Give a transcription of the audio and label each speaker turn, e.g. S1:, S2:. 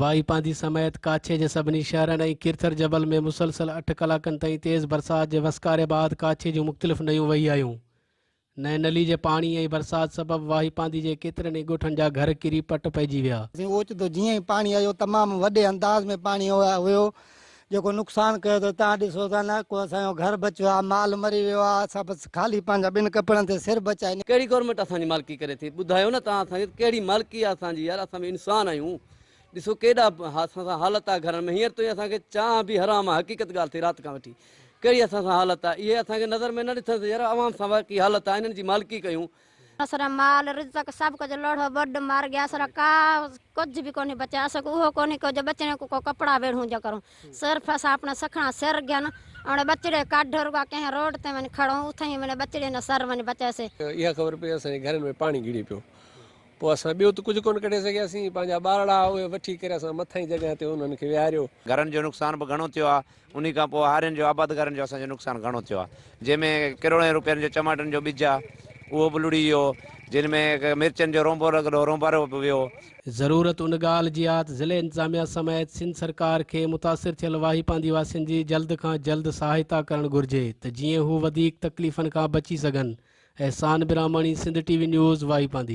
S1: वाईपांदी समेत काछे जे सभिनी शहरनि ऐं किरथर जबल में मुसलसल 8 कलाकनि ताईं तेज़ बरसात जे वसकारे बाद काछे जूं मुख़्तलिफ़ नयूं वही आयूं। नए नली जे पाणी ऐं बरसात सबबि वाईपांदी जे केतिरनि ई ॻोठनि जा घर किरी पट पइजी विया।
S2: ओचितो जीअं ई पाणी आयो तमामु वॾे अंदाज़ में पाणी हुयो जेको नुक़सानु कयो त तव्हां ॾिसो था न को असांजो घर बचियो आहे, माल मरी वियो आहे, असां बसि ख़ाली पंहिंजा ॿिनि कपिड़नि ते सिर बचाइनि।
S3: कहिड़ी गवर्नमेंट असांजी मालिकी करे थी ॿुधायो न तव्हां असांखे कहिड़ी मालिकी आहे असांजी यार। असां बि इंसान आहियूं। ॾिसो केॾा असां सां हालत आहे घर में। हींअर ताईं असांखे चांहि बि हराम आहे, हक़ीक़त ॻाल्हि थिए राति खां वठी कहिड़ी असां सां हालत आहे। इहे असांखे नज़र में न ॾिसनि यार आवाम सां वाक़ई हालत आहे। इन्हनि जी मालिकी कयूं।
S4: असर माल रिज़क सब कुछ लोढ़ो बड मार गया असर का कुछ भी कोनी बचा सक उहो कोनी को जो बचने को कपड़ा वेढ़ू जा करूं सिर्फ अस अपना सखना सिर गया न और बचड़े काढ रुगा के रोड ते मन खड़ो उथई मन बचड़े न सर मन बचे से
S5: इहा खबर पे अस घर में पानी गिरी पियो पो अस बियो तो कुछ कोन करे सकियासीं। पंहिंजा ॿारड़ा उहे वठी करे असां मथां जी जगह ते उन्हनि खे विहारियो।
S6: घरनि जो नुक़सान बि घणो थियो आहे। उन खां पोइ हारियुनि जो आबाद घरनि जो असांजो नुक़सानु घणो थियो आहे, जंहिंमें करोड़नि रुपयनि जो टमाटनि जो ॿिज आहे उहो बि लुड़ी वियो, जिन में मिर्चनि जो रोंबो रगड़ो रोंबारो बि वियो।
S1: ज़रूरत उन ॻाल्हि जी आहे त ज़िले इंतज़ामिया समेत सिंध सरकार खे मुतासिर थियल वाहीपांदी वासियुनि जी जल्द खां जल्द सहायता करणु घुर्जे त जीअं हू वधीक तकलीफ़नि खां बची सघनि। एहसान बिरामणी, सिंध टीवी न्यूज़, वाहीपांदी।